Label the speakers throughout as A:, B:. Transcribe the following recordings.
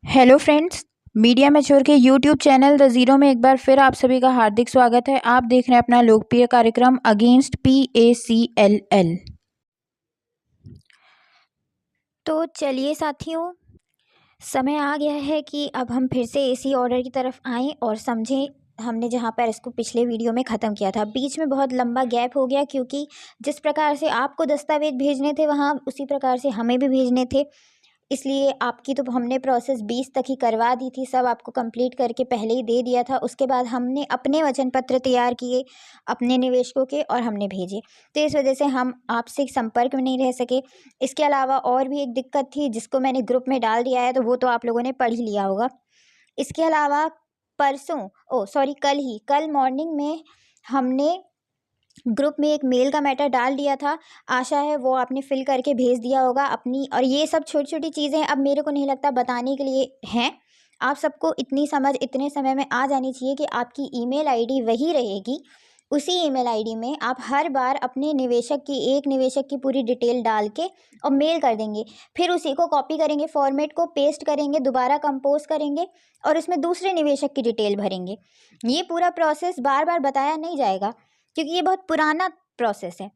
A: Hello friends. Media mature के YouTube channel the zero में एक बार फिर आप सभी का हार्दिक स्वागत है। आप देख रहे हैं अपना लोकप्रिय कार्यक्रम अगेंस्ट PACLL।
B: तो चलिए साथियों, समय आ गया है कि अब हम फिर से इसी ऑर्डर की तरफ आएं और समझें हमने जहां पर इसको पिछले वीडियो में ख़त्म किया था। बीच में बहुत लंबा गैप हो गया क्योंकि जिस प्रकार से आपको दस्तावेज भेजने थे वहां उसी प्रकार से हमें भी भेजने थे, इसलिए आपकी तो हमने प्रोसेस 20 तक ही करवा दी थी, सब आपको कंप्लीट करके पहले ही दे दिया था। उसके बाद हमने अपने वचन पत्र तैयार किए अपने निवेशकों के और हमने भेजे, तो इस वजह से हम आपसे संपर्क में नहीं रह सके। इसके अलावा और भी एक दिक्कत थी जिसको मैंने ग्रुप में डाल दिया है, तो वो तो आप लोगों ने पढ़ ही लिया होगा। इसके अलावा कल मॉर्निंग में हमने ग्रुप में एक मेल का मैटर डाल दिया था। आशा है वो आपने फिल करके भेज दिया होगा अपनी, और ये सब छोटी छोटी चीज़ें अब मेरे को नहीं लगता बताने के लिए हैं। आप सबको इतनी समझ इतने समय में आ जानी चाहिए कि आपकी ईमेल आईडी वही रहेगी। उसी ईमेल आईडी में आप हर बार अपने एक निवेशक की पूरी डिटेल डाल के और मेल कर देंगे। फिर उसी को कॉपी करेंगे, फॉर्मेट को पेस्ट करेंगे, दोबारा कंपोज करेंगे और उसमें दूसरे निवेशक की डिटेल भरेंगे। ये पूरा प्रोसेस बार बार बताया नहीं जाएगा क्योंकि ये बहुत पुराना प्रोसेस है।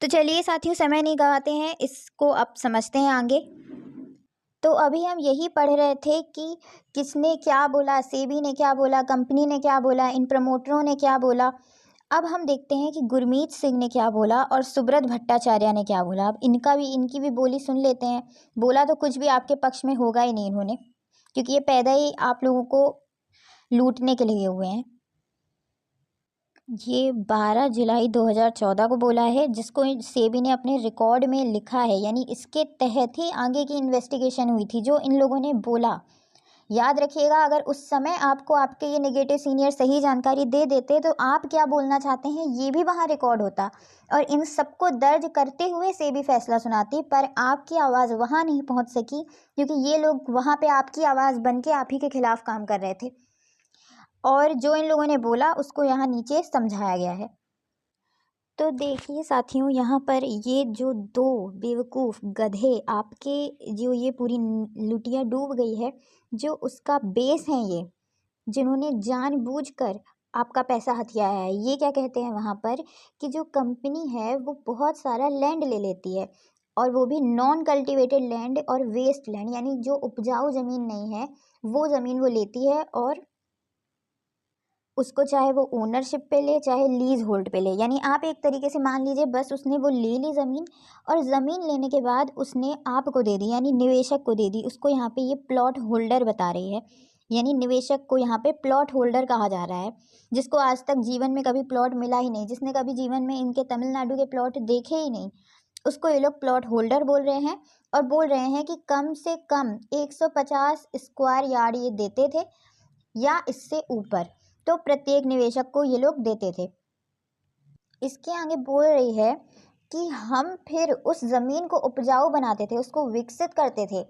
B: तो चलिए साथियों, समय नहीं गवाते हैं, इसको अब समझते हैं आगे। तो अभी हम यही पढ़ रहे थे कि किसने क्या बोला, सेबी ने क्या बोला, कंपनी ने क्या बोला, इन प्रमोटरों ने क्या बोला। अब हम देखते हैं कि गुरमीत सिंह ने क्या बोला और सुब्रत भट्टाचार्य ने क्या बोला। अब इनकी भी बोली सुन लेते हैं। बोला तो कुछ भी आपके पक्ष में होगा ही नहीं इन्होंने, क्योंकि ये पैदा ही आप लोगों को लूटने के लिए हुए हैं। ये 12 जुलाई 2014 को बोला है, जिसको सेबी ने अपने रिकॉर्ड में लिखा है, यानी इसके तहत ही आगे की इन्वेस्टिगेशन हुई थी जो इन लोगों ने बोला। याद रखिएगा, अगर उस समय आपको आपके ये नेगेटिव सीनियर सही जानकारी दे देते तो आप क्या बोलना चाहते हैं ये भी वहाँ रिकॉर्ड होता और इन सबको दर्ज करते हुए सेबी फैसला सुनाती, पर आपकी आवाज़ वहाँ नहीं पहुँच सकी क्योंकि ये लोग वहाँ पे आपकी आवाज़ बन के आप ही के खिलाफ काम कर रहे थे। और जो इन लोगों ने बोला उसको यहाँ नीचे समझाया गया है। तो देखिए साथियों, यहाँ पर ये जो दो बेवकूफ़ गधे आपके जो ये पूरी लुटिया डूब गई है, जो उसका बेस है ये, जिन्होंने जानबूझकर आपका पैसा हथियाया है। ये क्या कहते हैं वहाँ पर कि जो कंपनी है वो बहुत सारा लैंड ले लेती है, और वो भी नॉन कल्टिवेटेड लैंड और वेस्ट लैंड, यानी जो उपजाऊ ज़मीन नहीं है वो ज़मीन वो लेती है और उसको चाहे वो ओनरशिप पे ले चाहे लीज होल्ड पे ले, यानी आप एक तरीके से मान लीजिए बस उसने वो ले ली ज़मीन, और ज़मीन लेने के बाद उसने आपको दे दी, यानी निवेशक को दे दी। उसको यहाँ पे ये प्लॉट होल्डर बता रही है, यानी निवेशक को यहाँ पे प्लॉट होल्डर कहा जा रहा है, जिसको आज तक जीवन में कभी प्लॉट मिला ही नहीं, जिसने कभी जीवन में इनके तमिलनाडु के प्लॉट देखे ही नहीं, उसको ये लोग प्लॉट होल्डर बोल रहे हैं। और बोल रहे हैं कि कम से कम 150 स्क्वायर यार्ड ये देते थे या इससे ऊपर, तो प्रत्येक निवेशक को ये लोग देते थे। इसके आगे बोल रही है कि हम फिर उस ज़मीन को उपजाऊ बनाते थे, उसको विकसित करते थे।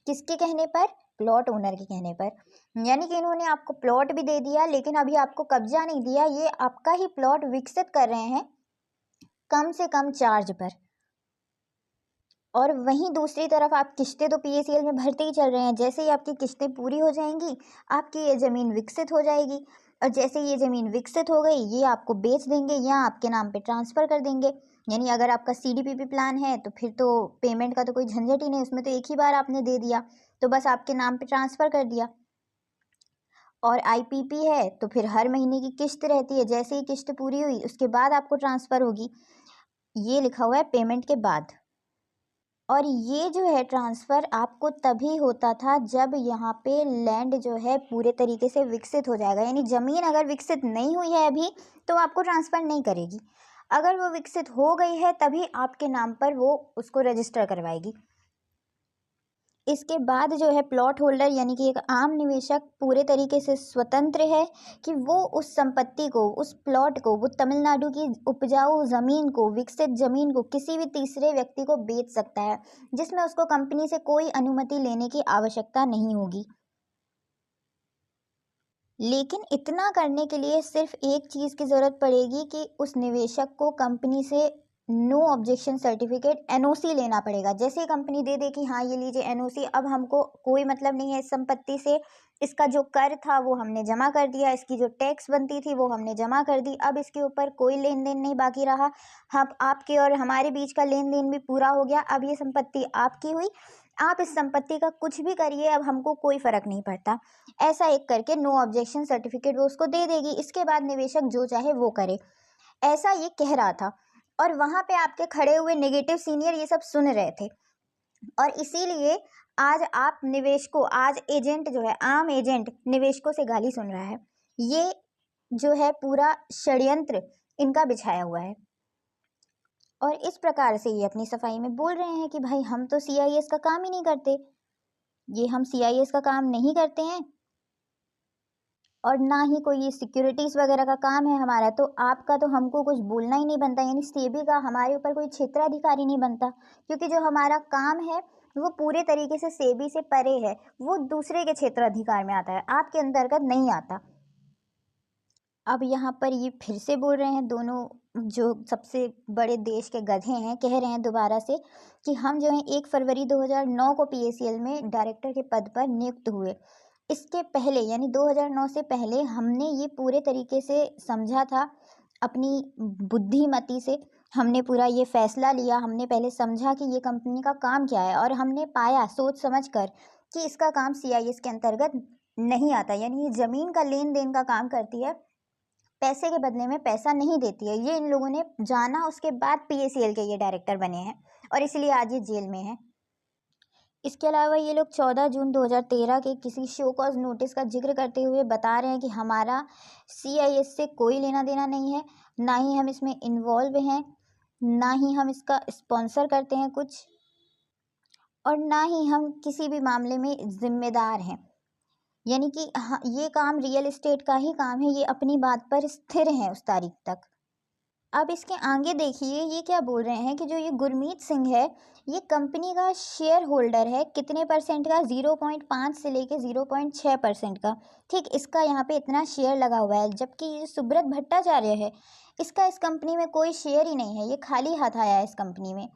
B: किसके कहने पर? प्लॉट ओनर के कहने पर। यानी कि इन्होंने आपको प्लॉट भी दे दिया लेकिन अभी आपको कब्जा नहीं दिया, ये आपका ही प्लॉट विकसित कर रहे हैं कम से कम चार्ज पर। और वहीं दूसरी तरफ आप किस्तें तो PACL में भरते ही चल रहे हैं। जैसे ही आपकी किस्तें पूरी हो जाएंगी आपकी ये ज़मीन विकसित हो जाएगी, और जैसे ये ज़मीन विकसित हो गई ये आपको बेच देंगे या आपके नाम पे ट्रांसफ़र कर देंगे। यानी अगर आपका CDPP प्लान है तो फिर तो पेमेंट का तो कोई झंझट ही नहीं, उसमें तो एक ही बार आपने दे दिया तो बस आपके नाम पे ट्रांसफ़र कर दिया। और IPP है तो फिर हर महीने की किस्त रहती है, जैसे ही किस्त पूरी हुई उसके बाद आपको ट्रांसफ़र होगी। ये लिखा हुआ है पेमेंट के बाद। और ये जो है ट्रांसफ़र आपको तभी होता था जब यहाँ पे लैंड जो है पूरे तरीके से विकसित हो जाएगा, यानी ज़मीन अगर विकसित नहीं हुई है अभी तो आपको ट्रांसफ़र नहीं करेगी। अगर वो विकसित हो गई है तभी आपके नाम पर वो उसको रजिस्टर करवाएगी। इसके बाद जो है प्लॉट होल्डर यानी कि एक आम निवेशक पूरे तरीके से स्वतंत्र है कि वो उस संपत्ति को, उस प्लॉट को, वो तमिलनाडु की उपजाऊ ज़मीन को, विकसित ज़मीन को किसी भी तीसरे व्यक्ति को बेच सकता है, जिसमें उसको कंपनी से कोई अनुमति लेने की आवश्यकता नहीं होगी। लेकिन इतना करने के लिए सिर्फ एक चीज़ की ज़रूरत पड़ेगी कि उस निवेशक को कंपनी से नो ऑब्जेक्शन सर्टिफिकेट NOC लेना पड़ेगा। जैसे कंपनी दे दे कि हाँ ये लीजिए NOC, अब हमको कोई मतलब नहीं है इस संपत्ति से, इसका जो कर था वो हमने जमा कर दिया, इसकी जो टैक्स बनती थी वो हमने जमा कर दी, अब इसके ऊपर कोई लेन देन नहीं बाकी रहा। हम आपके और हमारे बीच का लेन देन भी पूरा हो गया, अब ये संपत्ति आपकी हुई, आप इस संपत्ति का कुछ भी करिए, अब हमको कोई फर्क नहीं पड़ता। ऐसा एक करके नो ऑब्जेक्शन सर्टिफिकेट वो उसको दे देगी। इसके बाद निवेशक जो चाहे वो करे, ऐसा ये कह रहा था। और वहां पे आपके खड़े हुए नेगेटिव सीनियर ये सब सुन रहे थे, और इसीलिए आज आप निवेशकों, आज एजेंट जो है, आम एजेंट निवेशकों से गाली सुन रहा है। ये जो है पूरा षड्यंत्र इनका बिछाया हुआ है, और इस प्रकार से ये अपनी सफाई में बोल रहे हैं कि भाई हम तो CIS का काम ही नहीं करते, ये हम CIS का काम नहीं करते हैं, और ना ही कोई ये सिक्योरिटीज वगैरह का काम है हमारा, तो आपका तो हमको कुछ बोलना ही नहीं बनता, यानी सेबी का हमारे ऊपर कोई क्षेत्राधिकारी नहीं बनता, क्योंकि जो हमारा काम है वो पूरे तरीके से सेबी से परे है, वो दूसरे के क्षेत्राधिकार में आता है, आपके अंतर्गत नहीं आता। अब यहाँ पर ये फिर से बोल रहे हैं, दोनों जो सबसे बड़े देश के गधे हैं, कह रहे हैं दोबारा से कि हम जो है 1 फरवरी 2009 को PACL में डायरेक्टर के पद पर नियुक्त हुए। इसके पहले यानी 2009 से पहले हमने ये पूरे तरीके से समझा था, अपनी बुद्धिमती से हमने पूरा ये फैसला लिया, हमने पहले समझा कि ये कंपनी का काम क्या है, और हमने पाया सोच समझ कर कि इसका काम CIS के अंतर्गत नहीं आता, यानी ये ज़मीन का लेन देन का काम करती है, पैसे के बदले में पैसा नहीं देती है। ये इन लोगों ने जाना, उसके बाद PACL के ये डायरेक्टर बने हैं, और इसलिए आज ये जेल में है। इसके अलावा ये लोग 14 जून 2013 के किसी शो कॉज नोटिस का जिक्र करते हुए बता रहे हैं कि हमारा CIS से कोई लेना देना नहीं है, ना ही हम इसमें इन्वॉल्व हैं, ना ही हम इसका स्पॉन्सर करते हैं कुछ, और ना ही हम किसी भी मामले में जिम्मेदार हैं। यानी कि हाँ, ये काम रियल एस्टेट का ही काम है, ये अपनी बात पर स्थिर है उस तारीख तक। अब इसके आगे देखिए ये क्या बोल रहे हैं कि जो ये गुरमीत सिंह है, ये कंपनी का शेयर होल्डर है, कितने परसेंट का, 0.5 से लेके 0.6% का। ठीक, इसका यहाँ पे इतना शेयर लगा हुआ है, जबकि ये सुब्रत भट्टाचार्य है, इसका इस कंपनी में कोई शेयर ही नहीं है, ये खाली हाथ आया है इस कंपनी में,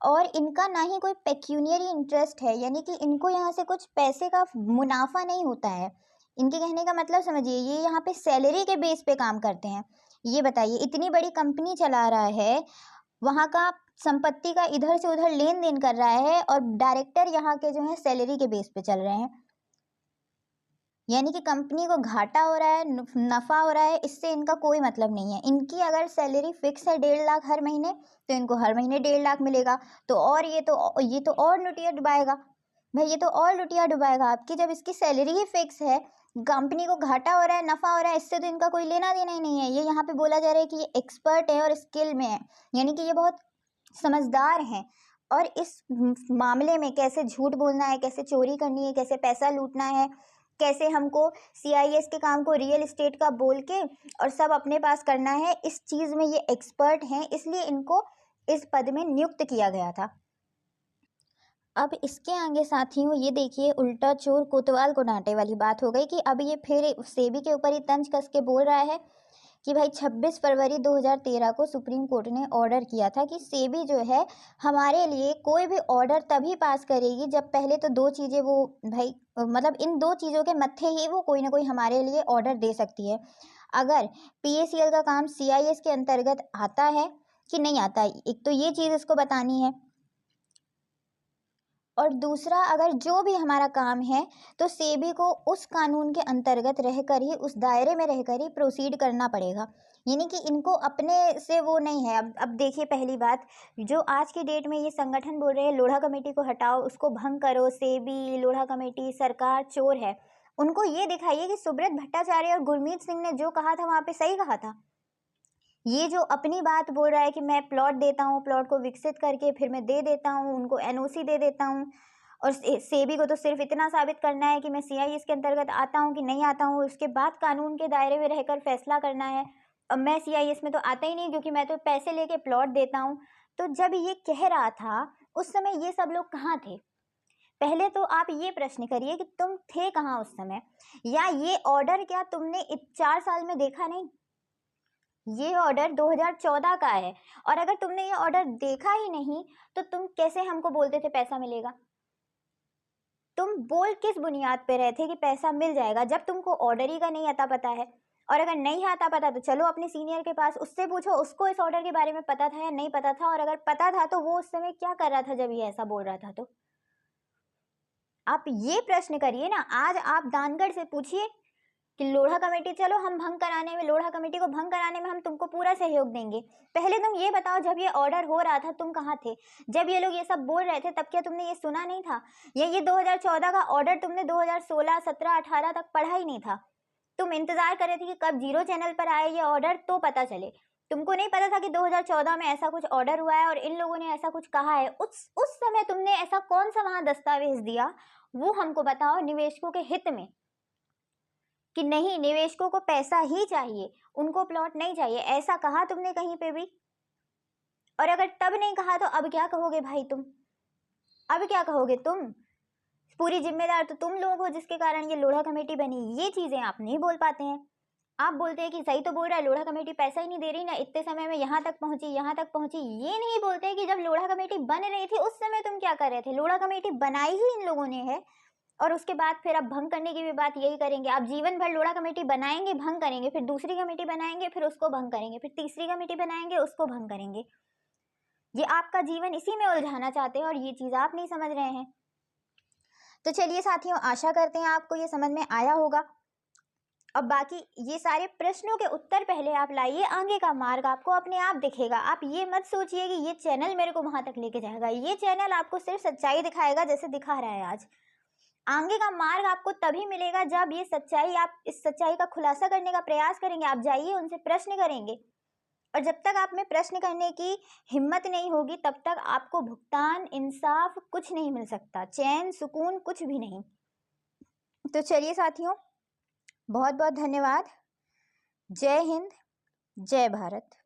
B: और इनका ना ही कोई पेक्यूनियरी इंटरेस्ट है, यानी कि इनको यहाँ से कुछ पैसे का मुनाफा नहीं होता है। इनके कहने का मतलब समझिए, ये यहाँ पे सैलरी के बेस पे काम करते हैं। ये बताइए, इतनी बड़ी कंपनी चला रहा है, वहाँ का संपत्ति का इधर से उधर लेन देन कर रहा है, और डायरेक्टर यहाँ के जो है सैलरी के बेस पे चल रहे हैं, यानी कि कंपनी को घाटा हो रहा है, नफा हो रहा है, इससे इनका कोई मतलब नहीं है। इनकी अगर सैलरी फिक्स है 1.5 लाख हर महीने, तो इनको हर महीने 1.5 लाख मिलेगा, तो और ये तो और लुटिया डुबाएगा भाई, ये तो और लुटिया डुबाएगा आपकी, जब इसकी सैलरी ही फिक्स है, कंपनी को घाटा हो रहा है, नफा हो रहा है, इससे तो इनका कोई लेना देना ही नहीं है। ये यहाँ पे बोला जा रहा है कि ये एक्सपर्ट है और स्किल में है, यानी कि ये बहुत समझदार हैं, और इस मामले में कैसे झूठ बोलना है, कैसे चोरी करनी है, कैसे पैसा लूटना है, कैसे हमको CIS के काम को रियल एस्टेट का बोल के और सब अपने पास करना है, इस चीज़ में ये एक्सपर्ट हैं, इसलिए इनको इस पद में नियुक्त किया गया था। अब इसके आगे साथियों ये देखिए, उल्टा चोर कोतवाल को डांटे वाली बात हो गई कि अब ये फिर सेबी के ऊपर ही तंज कस के बोल रहा है कि भाई 26 फरवरी 2013 को सुप्रीम कोर्ट ने ऑर्डर किया था कि सेबी जो है हमारे लिए कोई भी ऑर्डर तभी पास करेगी जब पहले तो 2 चीज़ें वो भाई, मतलब इन 2 चीज़ों के मत्थे ही वो कोई ना कोई हमारे लिए ऑर्डर दे सकती है। अगर PACL का काम CIS के अंतर्गत आता है कि नहीं आता, एक तो ये चीज़ इसको बतानी है, और दूसरा अगर जो भी हमारा काम है तो सेबी को उस कानून के अंतर्गत रहकर ही, उस दायरे में रहकर ही प्रोसीड करना पड़ेगा, यानी कि इनको अपने से वो नहीं है। अब देखिए, पहली बात, जो आज की डेट में ये संगठन बोल रहे हैं लोढ़ा कमेटी को हटाओ, उसको भंग करो, सेबी, लोढ़ा कमेटी, सरकार चोर है, उनको ये दिखाइए कि सुब्रत भट्टाचार्य और गुरमीत सिंह ने जो कहा था वहाँ पे सही कहा था। ये जो अपनी बात बोल रहा है कि मैं प्लॉट देता हूँ, प्लॉट को विकसित करके फिर मैं दे देता हूँ, उनको NOC दे देता हूँ, और सेबी को तो सिर्फ इतना साबित करना है कि मैं CIS के अंतर्गत आता हूँ कि नहीं आता हूँ, उसके बाद कानून के दायरे में रहकर फैसला करना है। अब मैं CIS में तो आता ही नहीं, क्योंकि मैं तो पैसे लेके प्लॉट देता हूँ। तो जब ये कह रहा था उस समय ये सब लोग कहाँ थे? पहले तो आप ये प्रश्न करिए कि तुम थे कहाँ उस समय, या ये ऑर्डर क्या तुमने 4 साल में देखा नहीं? ये ऑर्डर 2014 का है, और अगर तुमने ये ऑर्डर देखा ही नहीं तो तुम कैसे हमको बोलते थे पैसा मिलेगा? तुम बोल किस बुनियाद पे रहे थे कि पैसा मिल जाएगा, जब तुमको ऑर्डर ही का नहीं आता पता है? और अगर नहीं आता पता तो चलो अपने सीनियर के पास, उससे पूछो उसको इस ऑर्डर के बारे में पता था या नहीं पता था, और अगर पता था तो वो उस समय क्या कर रहा था जब ये ऐसा बोल रहा था। तो आप ये प्रश्न करिए ना, आज आप दानगढ़ से पूछिए कि लोढ़ा कमेटी, चलो हम भंग कराने में, लोढ़ा कमेटी को भंग कराने में हम तुमको पूरा सहयोग देंगे। पहले तुम ये बताओ, जब ये ऑर्डर हो रहा था तुम कहाँ थे? जब ये लोग ये सब बोल रहे थे तब क्या तुमने ये सुना नहीं था? ये 2014 का ऑर्डर तुमने 2016, 17, 18 तक पढ़ा ही नहीं था? तुम इंतजार कर रहे थे कि कब जीरो चैनल पर आए ये ऑर्डर तो पता चले। तुमको नहीं पता था कि 2014 में ऐसा कुछ ऑर्डर हुआ है और इन लोगों ने ऐसा कुछ कहा है? उस समय तुमने ऐसा कौन सा वहां दस्तावेज दिया, वो हमको बताओ, निवेशकों के हित में, कि नहीं निवेशकों को पैसा ही चाहिए, उनको प्लॉट नहीं चाहिए, ऐसा कहा तुमने कहीं पे भी? और अगर तब नहीं कहा तो अब क्या कहोगे भाई तुम? अब क्या कहोगे तुम? पूरी जिम्मेदार तो तुम लोग हो जिसके कारण ये लोढ़ा कमेटी बनी। ये चीजें आप नहीं बोल पाते हैं। आप बोलते हैं कि सही तो बोल रहा है, लोढ़ा कमेटी पैसा ही नहीं दे रही ना, इतने समय में यहाँ तक पहुंची, यहाँ तक पहुंची। ये नहीं बोलते कि जब लोढ़ा कमेटी बन रही थी उस समय तुम क्या कर रहे थे? लोढ़ा कमेटी बनाई ही इन लोगों ने है, और उसके बाद फिर अब भंग करने की भी बात यही करेंगे। आप जीवन भर लोढ़ा कमेटी बनाएंगे, भंग करेंगे, फिर दूसरी कमेटी बनाएंगे, फिर उसको भंग करेंगे, फिर तीसरी कमेटी बनाएंगे, उसको भंग करेंगे। ये आपका जीवन इसी में उलझाना चाहते हैं और ये चीज आप नहीं समझ रहे हैं। तो चलिए साथियों, आशा करते हैं आपको ये समझ में आया होगा। अब बाकी ये सारे प्रश्नों के उत्तर पहले आप लाइए, आगे का मार्ग आपको अपने आप दिखेगा। आप ये मत सोचिए कि ये चैनल मेरे को वहां तक लेके जाएगा। ये चैनल आपको सिर्फ सच्चाई दिखाएगा, जैसे दिखा रहा है आज। आगे का मार्ग आपको तभी मिलेगा जब ये सच्चाई, आप इस सच्चाई का खुलासा करने का प्रयास करेंगे। आप जाइए उनसे प्रश्न करेंगे, और जब तक आप में प्रश्न करने की हिम्मत नहीं होगी तब तक आपको भुगतान, इंसाफ कुछ नहीं मिल सकता, चैन, सुकून कुछ भी नहीं। तो चलिए साथियों, बहुत बहुत धन्यवाद। जय हिंद, जय भारत।